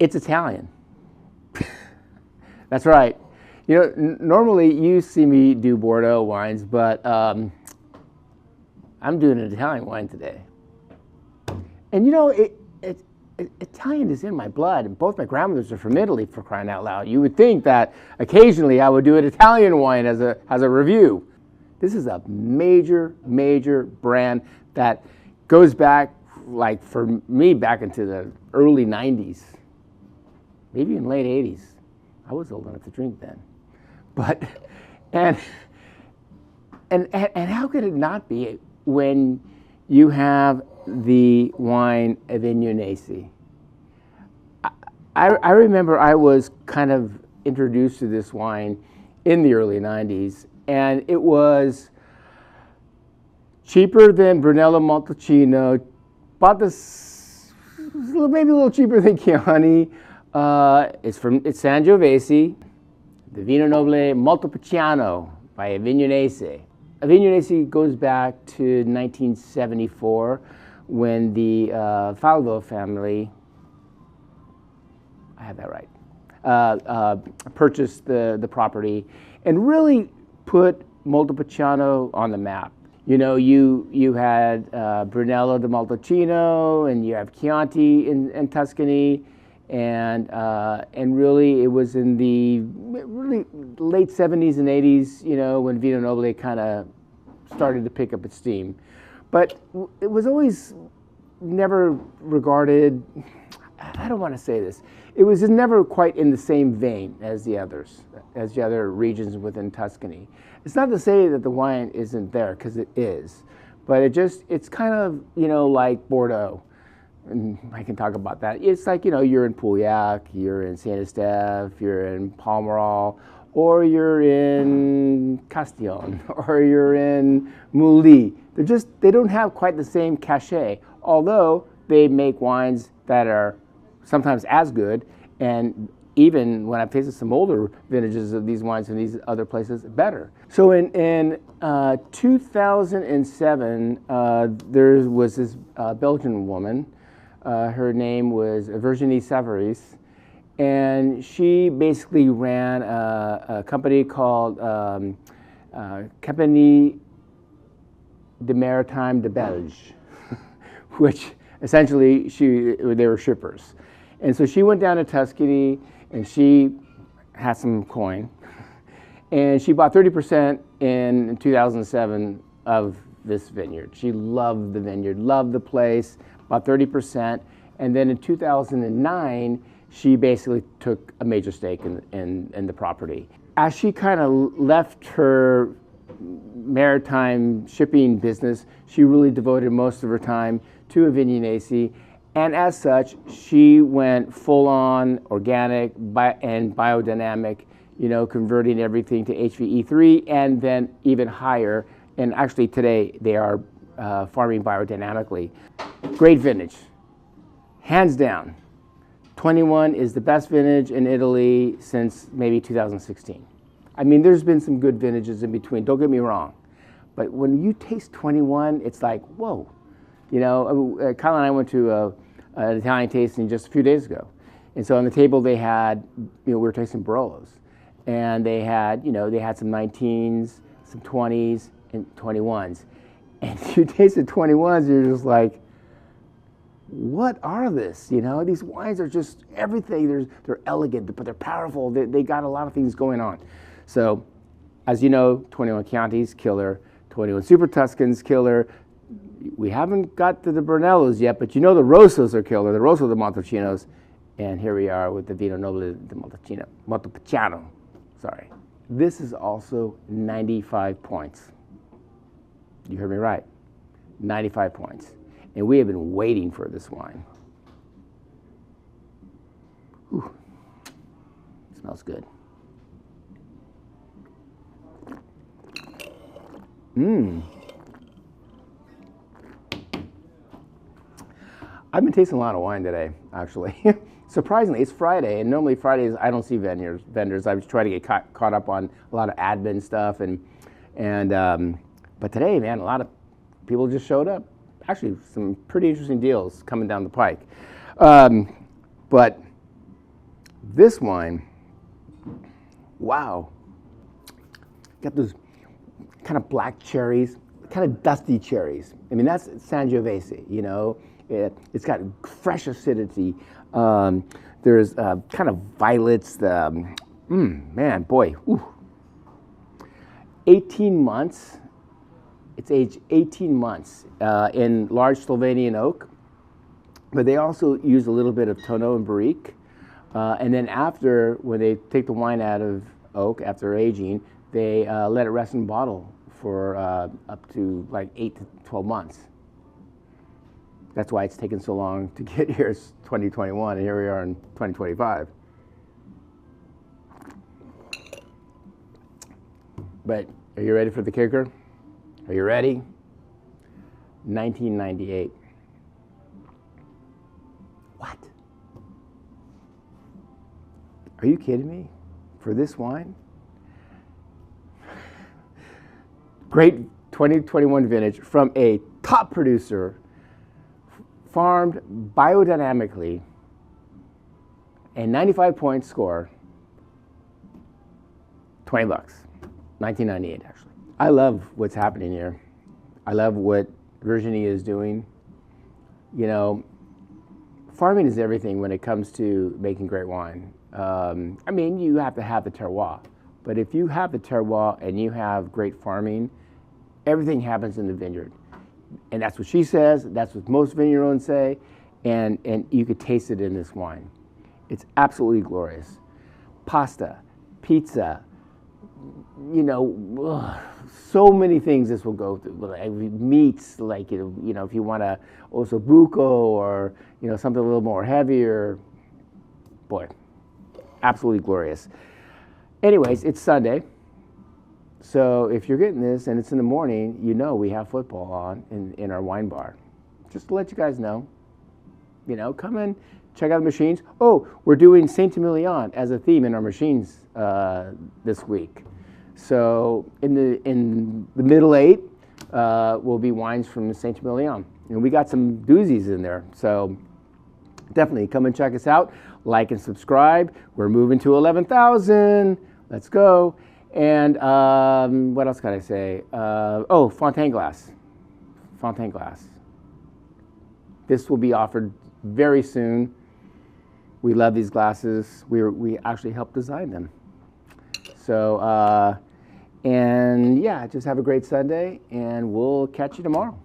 It's Italian. That's right. You know, normally you see me do Bordeaux wines, but I'm doing an Italian wine today. And you know, Italian is in my blood, and both my grandmothers are from Italy, for crying out loud. You would think that occasionally I would do an Italian wine as a review. This is a major, major brand that goes back, like for me, back into the early 90s, maybe in late 80s. I was old enough to drink then. But, and how could it not be when you have the wine Avignonesi? I remember I was kind of introduced to this wine in the early 90s, and it was cheaper than Brunello Montepulciano, maybe a little cheaper than Chianti. It's Sangiovese, the Vino Nobile Montepulciano by Avignonesi. Avignonesi goes back to 1974 when the Falvo family, I have that right, purchased the property and really put Montepulciano on the map. You know, you had Brunello di Montepulciano, and you have Chianti in Tuscany, and really it was in the really late 70s and 80s, you know, when Vino Nobile kind of started to pick up its steam. But it was always never regarded, I don't want to say this, it was just never quite in the same vein as the others, as the other regions within Tuscany. It's not to say that the wine isn't there, because it is, but it's kind of, you know, like Bordeaux. And I can talk about that. It's like, you know, you're in Pauillac, you're in Saint-Estèphe, you're in Pomerol, or you're in Castillon, or you're in Mouly. They don't have quite the same cachet, although they make wines that are sometimes as good, and even when I've tasted some older vintages of these wines in these other places, better. So in 2007, there was this Belgian woman. Her name was Virginie Savaris, and she basically ran a company called Compagnie de Maritime de Belge, which essentially they were shippers. And so she went down to Tuscany, and she had some coin, and she bought 30% in 2007 of this vineyard. She loved the vineyard, loved the place, bought 30%, and then in 2009, she basically took a major stake in the property. As she kind of left her maritime shipping business, she really devoted most of her time to Avignonesi, and as such, she went full-on organic and biodynamic, you know, converting everything to HVE3 and then even higher. And actually today they are farming biodynamically. Great vintage, hands down. 21 is the best vintage in Italy since maybe 2016. I mean, there's been some good vintages in between, don't get me wrong. But when you taste 21, it's like, whoa. You know, Kyle and I went to an Italian tasting just a few days ago. And so on the table they had, you know, we were tasting Barolo's. And they had, you know, they had some 19s, some 20s, and 21s. And you tasted 21s, you're just like, what are this? You know, these wines are just everything. They're elegant, but they're powerful. They got a lot of things going on. So, as you know, 21 Chianti's killer, 21 Super Tuscans killer. We haven't got to the Brunellos yet, but you know the Rossos are killer, the Rosso de Montepulcianos. And here we are with the Vino Nobile de Montepulciano. Sorry. This is also 95 points. You heard me right. 95 points. And we have been waiting for this wine. Ooh. Smells good. I've been tasting a lot of wine today, actually. Surprisingly, it's Friday, and normally Fridays I don't see vendors. I try to get caught up on a lot of admin stuff, but today, man, a lot of people just showed up. Actually, some pretty interesting deals coming down the pike. But This wine, wow, got those kind of black cherries, kind of dusty cherries. I mean, that's Sangiovese, you know. It's got fresh acidity. There's kind of violets. Man, boy. Ooh. 18 months. It's aged 18 months in large Slavonian oak. But they also use a little bit of tonneau and barrique. And then after, when they take the wine out of oak, after aging, they let it rest in bottle for up to like 8 to 12 months. That's why it's taken so long to get here. It's 2021, and here we are in 2025. But are you ready for the kicker? Are you ready? 1998. What? Are you kidding me? For this wine? Great 2021 vintage from a top producer, farmed biodynamically, a 95-point score, $20, 1998 actually. I love what's happening here. I love what Virginie is doing. You know, farming is everything when it comes to making great wine. I mean, you have to have the terroir, but if you have the terroir and you have great farming, everything happens in the vineyard. And that's what she says, that's what most vineyard owners say, and you could taste it in this wine. It's absolutely glorious. Pasta, pizza, you know, so many things this will go through. Like meats, like, you know, if you want a osso buco or, you know, something a little more heavier, boy, absolutely glorious. Anyways, it's Sunday. So if you're getting this and it's in the morning, you know we have football on in our wine bar. Just to let you guys know, you know, come in, check out the machines. Oh, we're doing Saint-Emilion as a theme in our machines this week. So in the middle eight will be wines from Saint-Emilion. And we got some doozies in there. So definitely come and check us out. Like and subscribe. We're moving to 11,000. Let's go. And what else can I say? Oh, Fontaine glass. Fontaine glass. This will be offered very soon. We love these glasses. We actually helped design them. So, and yeah, just have a great Sunday, and we'll catch you tomorrow.